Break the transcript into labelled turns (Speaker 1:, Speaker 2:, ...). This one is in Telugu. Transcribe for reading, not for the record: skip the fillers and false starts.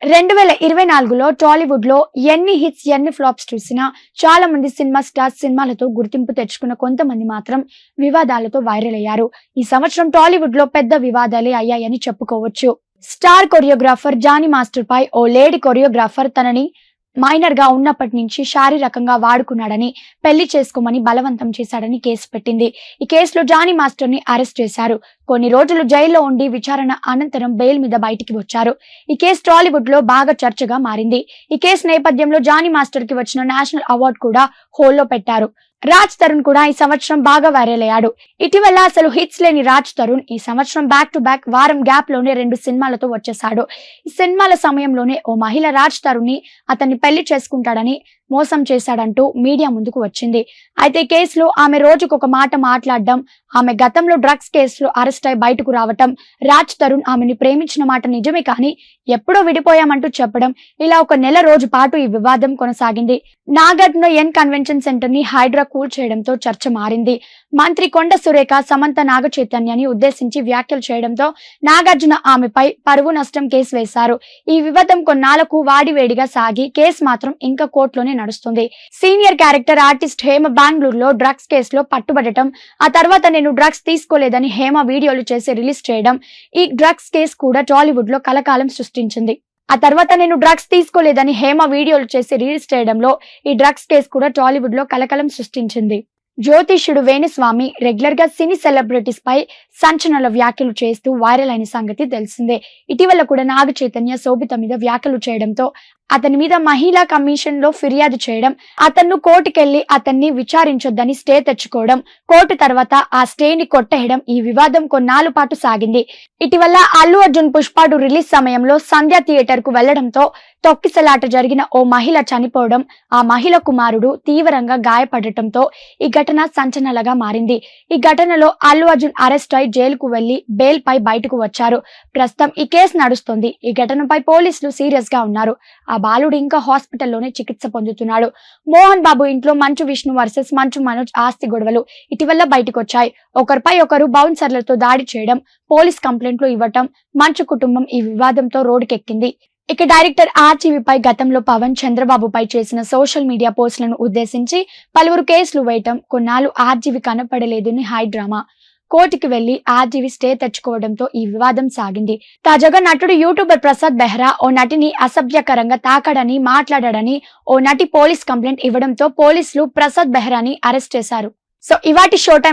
Speaker 1: 2024లో టాలీవుడ్ లో ఎన్ని హిట్స్ ఎన్ని ఫ్లాప్స్ చూసినా చాలా మంది సినిమా స్టార్స్ సినిమాలతో గుర్తింపు తెచ్చుకున్న కొంతమంది మాత్రం వివాదాలతో వైరల్ అయ్యారు. ఈ సంవత్సరం టాలీవుడ్ లో పెద్ద వివాదాలే అయ్యాయని చెప్పుకోవచ్చు. స్టార్ కొరియోగ్రాఫర్ జానీ మాస్టర్ పై ఓ లేడీ కొరియోగ్రాఫర్ తనని మైనర్ గా ఉన్నప్పటి నుంచి శారీరకంగా వాడుకున్నాడని, పెళ్లి చేసుకోమని బలవంతం చేశాడని కేసు పెట్టింది. ఈ కేసులో జానీ మాస్టర్ ని అరెస్ట్ చేశారు. కొన్ని రోజులు జైల్లో ఉండి విచారణ అనంతరం బెయిల్ మీద బయటికి వచ్చారు. ఈ కేసు టాలీవుడ్ లో బాగా చర్చగా మారింది. ఈ కేసు నేపథ్యంలో జానీ మాస్టర్ కి వచ్చిన నేషనల్ అవార్డు కూడా హోల్లో పెట్టారు. రాజ్ తరుణ్ కూడా ఈ సంవత్సరం బాగా వైరల్ అయ్యాడు. ఇటీవల అసలు హిట్స్ లేని రాజ్ తరుణ్ ఈ సంవత్సరం బ్యాక్ టు బ్యాక్ వారం గ్యాప్ లోనే 2 సినిమాలతో వచ్చేశాడు. ఈ సినిమాల సమయంలోనే ఓ మహిళ రాజ్ తరుణ్ ని అతన్ని పెళ్లి చేసుకుంటాడని మోసం చేశాడంటూ మీడియా ముందుకు వచ్చింది. అయితే కేసులో ఆమె రోజుకొక మాట మాట్లాడడం, ఆమె గతంలో డ్రగ్స్ కేసులో అరెస్ట్ అయి బయటకు రావటం, రాజ్ తరుణ్ ఆమెని ప్రేమించిన మాట నిజమే కానీ ఎప్పుడో విడిపోయామంటూ చెప్పడం, ఇలా ఒక నెల రోజు పాటు ఈ వివాదం కొనసాగింది. నాగార్జున ఎన్ కన్వెన్షన్ సెంటర్ ని హైడ్రా కూల్ చేయడంతో చర్చ మారింది. మంత్రి కొండ సురేఖ సమంత నాగ చైతన్యాన్ని ఉద్దేశించి వ్యాఖ్యలు చేయడంతో నాగార్జున ఆమెపై పరువు నష్టం కేసు వేశారు. ఈ వివాదం కొన్నాళ్లకు వాడివేడిగా సాగి కేసు మాత్రం ఇంకా కోర్టులోనే నడుస్తుంది. సీనియర్ క్యారెక్టర్ ఆర్టిస్ట్ హేమ బెంగళూరులో డ్రగ్స్ కేసులో పట్టుబడటం, ఆ తర్వాత నేను డ్రగ్స్ తీసుకోలేదని హేమ వీడియోలు చేసి రిలీజ్ చేయడం, ఈ డ్రగ్స్ కేసు కూడా టాలీవుడ్ లో కలకాలం సృష్టించింది. ఆ తర్వాత నేను డ్రగ్స్ తీసుకోలేదని హేమ వీడియోలు చేసి రిలీజ్ చేయడంలో ఈ డ్రగ్స్ కేసు కూడా టాలీవుడ్ లో కలకలం సృష్టించింది. జ్యోతిష్యుడు వేణుస్వామి రెగ్యులర్ గా సినీ సెలబ్రిటీస్ పై సంచలన వ్యాఖ్యలు చేస్తూ వైరల్ అయిన సంగతి తెలిసిందే. ఇటీవల కూడా నాగ చైతన్య శోభిత మీద వ్యాఖ్యలు చేయడంతో అతని మీద మహిళా కమిషన్ లో ఫిర్యాదు చేయడం, అతన్ను కోర్టుకెళ్లి అతన్ని విచారించొద్దని స్టే తెచ్చుకోవడం, కోర్టు తర్వాత ఆ స్టేని కొట్టేయడం, ఈ వివాదం కొన్నాళ్ల పాటు సాగింది. ఇటీవల అల్లు అర్జున్ పుష్ప2 రిలీజ్ సమయంలో సంధ్య థియేటర్ కు వెళ్లడంతో తొక్కిసలాట జరిగిన ఓ మహిళ చనిపోవడం, ఆ మహిళ కుమారుడు తీవ్రంగా గాయపడటంతో ఈ ఘటన సంచలనంగా మారింది. ఈ ఘటనలో అల్లు అర్జున్ అరెస్ట్ అయి జైలుకు వెళ్లి బెయిల్ పై బయటకు వచ్చారు. ప్రస్తుతం ఈ కేసు నడుస్తుంది. ఈ ఘటనపై పోలీసులు సీరియస్ గా ఉన్నారు. ఆ బాలుడు ఇంకా హాస్పిటల్లోనే చికిత్స పొందుతున్నాడు. మోహన్ బాబు ఇంట్లో మంచు విష్ణు వర్సెస్ మంచు మనోజ్ ఆస్తి గొడవలు ఇటీవల బయటకు వచ్చాయి. ఒకరిపై ఒకరు బౌన్సర్లతో దాడి చేయడం, పోలీస్ కంప్లైంట్లు ఇవ్వటం, మంచు కుటుంబం ఈ వివాదంతో రోడ్డుకెక్కింది. ఇక డైరెక్టర్ ఆర్జీవీపై గతంలో పవన్ చంద్రబాబుపై చేసిన సోషల్ మీడియా పోస్టులను ఉద్దేశించి పలువురు కేసులు వేయటం, కొన్నాళ్ళు ఆర్జీవీ కనపడలేదని హై డ్రామా. కోర్టుకి వెళ్లి ఆర్జీవీ స్టే తెచ్చుకోవడంతో ఈ వివాదం సాగింది. తాజాగా నటుడు యూట్యూబర్ ప్రసాద్ బెహ్రా ఓ నటిని అసభ్యకరంగా తాకాడని, మాట్లాడాడని ఓ నటి పోలీస్ కంప్లైంట్ ఇవ్వడంతో పోలీసులు ప్రసాద్ బెహ్రాని అరెస్ట్ చేశారు. సో ఇవాటి షో టైం